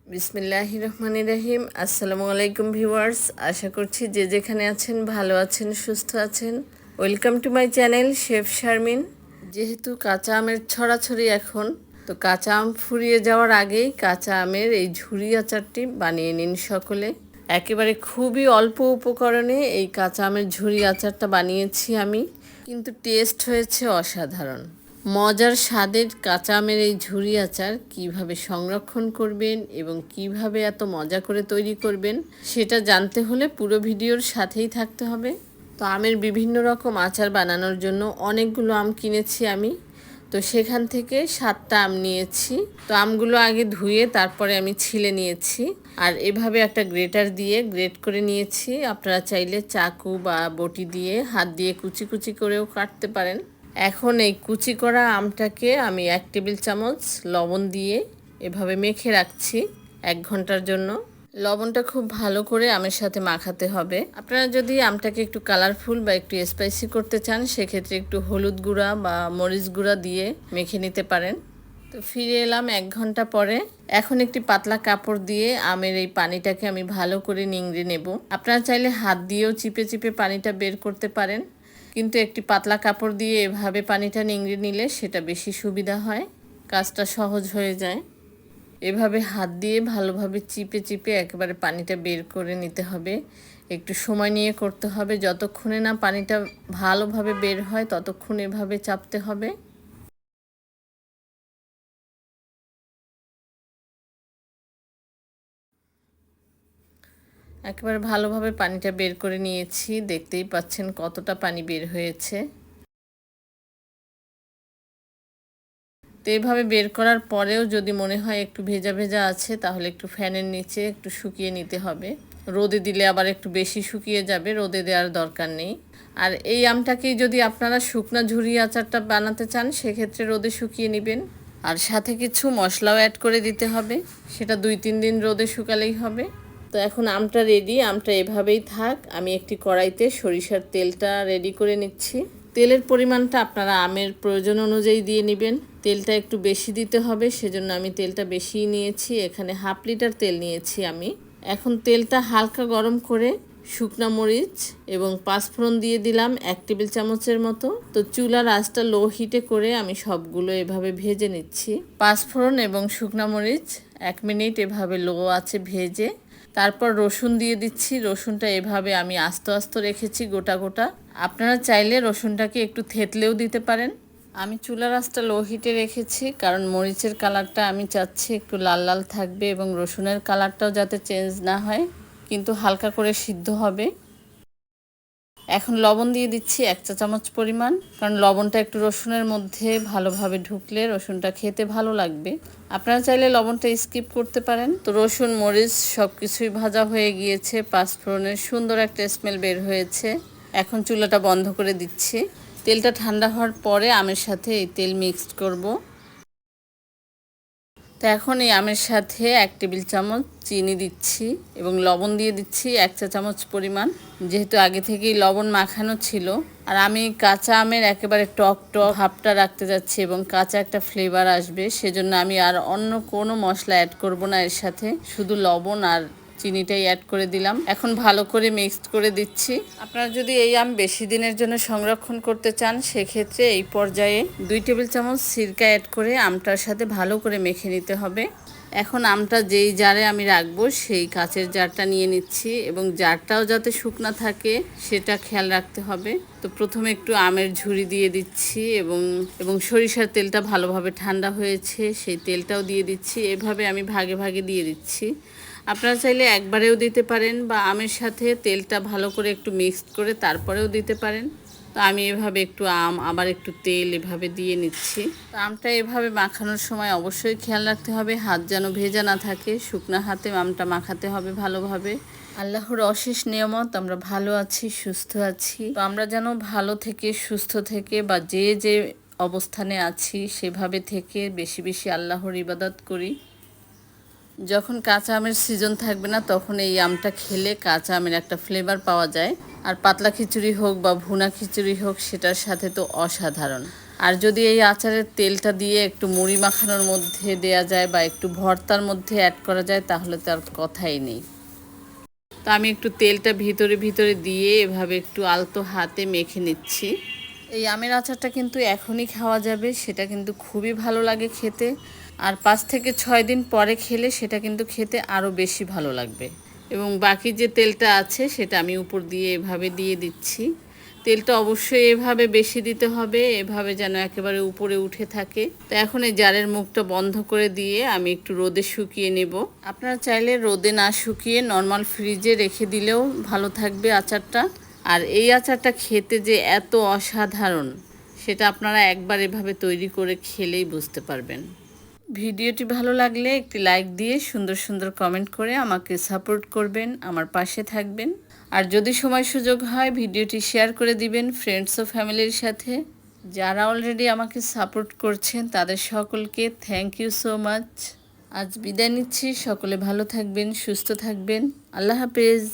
বিসমিল্লাহির রহমানির রহিম। আসসালামু আলাইকুম ভিউয়ার্স, আশা করছি যে যেখানে আছেন ভালো আছেন, সুস্থ আছেন। Welcome to my channel chef Sharmin. যেহেতু কাঁচা আমের ছড়াছড়ি এখন, তো কাঁচা আম ফুরিয়ে যাওয়ার আগেই কাঁচা আমের এই ঝুরি আচারটি বানিয়ে নিন সকলে। একেবারে খুবই অল্প উপকরণে এই কাঁচা আমের ঝুরি আচারটা বানিয়েছি আমি, কিন্তু টেস্ট হয়েছে অসাধারণ। মজার স্বাদের কাঁচা আমের এই ঝুরি আচার কিভাবে সংরক্ষণ করবেন এবং কিভাবে এত মজা করে তৈরি করবেন সেটা জানতে হলে পুরো ভিডিওর সাথেই থাকতে হবে। তো আমের বিভিন্ন রকম আচার বানানোর জন্য অনেকগুলো আম কিনেছি আমি, তো সেখান থেকে 7টা আম নিয়েছি। তো আমগুলো আগে ধুয়ে তারপরে আমি ছিলে নিয়েছি, আর এভাবে একটা গ্রেটার দিয়ে গ্রেট করে নিয়েছি। আপনারা চাইলে চাকু বা বটি দিয়ে হাত দিয়ে কুচি কুচি করেও কাটতে পারেন। এখন এই কুচি করা আমটাকে আমি 1 টেবিল চামচ লবণ দিয়ে এভাবে মেখে রাখছি 1 ঘন্টার জন্য। লবণটা খুব ভালো করে আমের সাথে মাখাতে হবে। আপনারা যদি আমটাকে একটু কালারফুল বা একটু স্পাইসি করতে চান, সেক্ষেত্রে একটু হলুদ গুঁড়া বা মরিচ গুঁড়া দিয়ে মেখে নিতে পারেন। তো ফিরে এলাম 1 ঘন্টা পরে। এখন একটি পাতলা কাপড় দিয়ে আমের এই পানিটাকে আমি ভালো করে নিংড়ে নেব। আপনারা চাইলে হাত দিয়েও চিপে চিপে পানিটা বের করতে পারেন, কিন্তু একটি পাতলা কাপড় দিয়ে এভাবে পানিটা নিংড়ে নিলে সেটা বেশি সুবিধা হয়, কাজটা সহজ হয়ে যায়। এভাবে হাত দিয়ে ভালোভাবে চিপে চিপে একেবারে পানিটা বের করে নিতে হবে। একটু সময় নিয়ে করতে হবে, যতক্ষণে না পানিটা ভালোভাবে বের হয় ততক্ষণ এভাবে চাপতে হবে। একেবারে ভালোভাবে পানিটা বের করে নিয়েছি, দেখতেই পাচ্ছেন কতটা পানি বের হয়েছে। তো এভাবে বের করার পরেও যদি মনে হয় একটু ভেজা ভেজা আছে, তাহলে একটু ফ্যানের নিচে একটু শুকিয়ে নিতে হবে। রোদে দিলে আবার একটু বেশি শুকিয়ে যাবে, রোদে দেওয়ার দরকার নেই। আর এই আমটাকেই যদি আপনারা শুকনা ঝুরি আচারটা বানাতে চান, সেক্ষেত্রে রোদে শুকিয়ে নেবেন। আর সাথে কিছু মশলাও অ্যাড করে দিতে হবে, সেটা 2-3 দিন রোদে শুকালেই হবে। তো এখন আমটা রেডি, আমটা এভাবেই থাক। আমি একটি কড়াইতে সরিষার তেলটা রেডি করে নিচ্ছি। তেলের পরিমাণটা আপনারা আমের প্রয়োজন অনুযায়ী দিয়ে নেবেন। তেলটা একটু বেশি দিতে হবে, সেজন্য আমি তেলটা বেশিই নিয়েছি। এখানে 1/2 লিটার তেল নিয়েছি আমি। এখন তেলটা হালকা গরম করে শুকনা মরিচ এবং পাঁচফোড়ন দিয়ে দিলাম 1 টেবিল চামচের মতো। তো চুলার আঁচটা লো হিটে করে আমি সবগুলো এভাবে ভেজে নিচ্ছি। পাঁচফোড়ন এবং শুকনা মরিচ 1 মিনিট এভাবে লো আছে ভেজে তারপর রসুন দিয়ে দিচ্ছি। রসুনটা এভাবে আমি আস্তে আস্তে রেখেছি গোটা গোটা। আপনারা চাইলে রসুনটাকে একটু থেতলেও দিতে পারেন। আমি চুলার আঁচটা লো হিটে রেখেছি, কারণ মরিচের কালারটা আমি চাচ্ছি একটু লাল লাল থাকবে এবং রসুনের কালারটাও যাতে চেঞ্জ না হয়, কিন্তু হালকা করে সিদ্ধ হবে। এখন লবণ দিয়ে দিচ্ছি 1 চা চামচ পরিমাণ, কারণ লবণটা একটু রসুনের মধ্যে ভালোভাবে ঢুকলে রসুনটা খেতে ভালো লাগবে। আপনারা চাইলে লবণটা স্কিপ করতে পারেন। তো রসুন মরিচ সব কিছুই ভাজা হয়ে গিয়েছে, পাঁচফোড়নের সুন্দর একটা স্মেল বের হয়েছে। এখন চুলাটা বন্ধ করে দিচ্ছি। তেলটা ঠান্ডা হওয়ার পরে আমের সাথে এই তেল মিক্সড করব। তো এখন এই আমের সাথে 1 টেবিল চামচ চিনি দিচ্ছি এবং লবণ দিয়ে দিচ্ছি 1 চা চামচ পরিমাণ, যেহেতু আগে থেকেই লবণ মাখানো ছিল। আর আমি কাঁচা আমের একেবারে টক টক ভাবটা রাখতে যাচ্ছি এবং কাঁচা একটা ফ্লেভার আসবে, সেজন্য আমি আর অন্য কোনো মশলা অ্যাড করব না এর সাথে, শুধু লবণ আর চিনিটাই অ্যাড করে দিলাম। এখন ভালো করে মিক্সড করে দিচ্ছি। আপনারা যদি এই আম বেশি দিনের জন্য সংরক্ষণ করতে চান, সেক্ষেত্রে এই পর্যায়ে 2 টেবিল চামচ সিরকা অ্যাড করে আমটার সাথে ভালো করে মেখে নিতে হবে। এখন আমটা যেই জারে আমি রাখবো সেই কাচের জারটা নিয়ে নিচ্ছি এবং জারটাও যাতে শুকনা থাকে সেটা খেয়াল রাখতে হবে। তো প্রথমে একটু আমের ঝুরি দিয়ে দিচ্ছি এবং সরিষার তেলটা ভালোভাবে ঠান্ডা হয়েছে সেই তেলটাও দিয়ে দিচ্ছি। এভাবে আমি ভাগে ভাগে দিয়ে দিচ্ছি। আপনারা চাইলে একবারেও দিতে পারেন বা আমের সাথে তেলটা ভালো করে একটু মিক্সড করে তারপরেও দিতে পারেন। তো আমি এভাবে একটু আম আবার একটু তেল এভাবে দিয়ে নিচ্ছি। তো আমটা এভাবে মাখানোর সময় অবশ্যই খেয়াল রাখতে হবে হাত যেন ভেজা না থাকে, শুকনো হাতে আমটা মাখাতে হবে ভালোভাবে। আল্লাহর অশেষ নিয়ামত, আমরা ভালো আছি, সুস্থ আছি। তো আমরা যেন ভালো থেকে সুস্থ থেকে বা যে যে অবস্থানে আছি সেভাবে থেকে বেশি বেশি আল্লাহর ইবাদত করি। যখন কাঁচা আমের সিজন থাকবে না, তখন এই আমটা খেলে কাঁচা আমের একটা ফ্লেভার পাওয়া যায়। আর পাতলা খিচুড়ি হোক বা ভুনা খিচুড়ি হোক, সেটার সাথে তো অসাধারণ। আর যদি এই আচারের তেলটা দিয়ে একটু মুড়ি মাখানোর মধ্যে দেয়া যায় বা একটু ভর্তার মধ্যে অ্যাড করা যায় তাহলে তো আর কথাই নেই। তো আমি একটু তেলটা ভিতরে ভিতরে দিয়ে এভাবে একটু আলতো হাতে মেখে নিচ্ছি। এই আমের আচারটা কিন্তু এখনই খাওয়া যাবে, সেটা কিন্তু খুবই ভালো লাগে খেতে। আর 5 থেকে 6 দিন পরে খেলে সেটা কিন্তু খেতে আরও বেশি ভালো লাগবে। এবং বাকি যে তেলটা আছে সেটা আমি উপর দিয়ে এভাবে দিয়ে দিচ্ছি। তেলটা অবশ্যই এভাবে বেশি দিতে হবে, এভাবে যেন একেবারে উপরে উঠে থাকে। তো এখন এই জারের মুখটা বন্ধ করে দিয়ে আমি একটু রোদে শুকিয়ে নেব। আপনারা চাইলে রোদে না শুকিয়ে নর্মাল ফ্রিজে রেখে দিলেও ভালো থাকবে আচারটা। আর এই আচারটা খেতে যে এত অসাধারণ সেটা আপনারা একবার এভাবে তৈরি করে খেলেই বুঝতে পারবেন। ভিডিওটি ভালো লাগলে একটি লাইক দিয়ে সুন্দর সুন্দর কমেন্ট করে আমাকে সাপোর্ট করবেন, আমার পাশে থাকবেন। আর যদি সময় সুযোগ হয় ভিডিওটি শেয়ার করে দিবেন ফ্রেন্ডস ও ফ্যামিলির সাথে। যারা অলরেডি আমাকে সাপোর্ট করছেন তাদের সকলকে থ্যাংক ইউ সো মাচ। আজ বিদায় নিচ্ছি, সকলে ভালো থাকবেন, সুস্থ থাকবেন। আল্লাহ হাফেজ।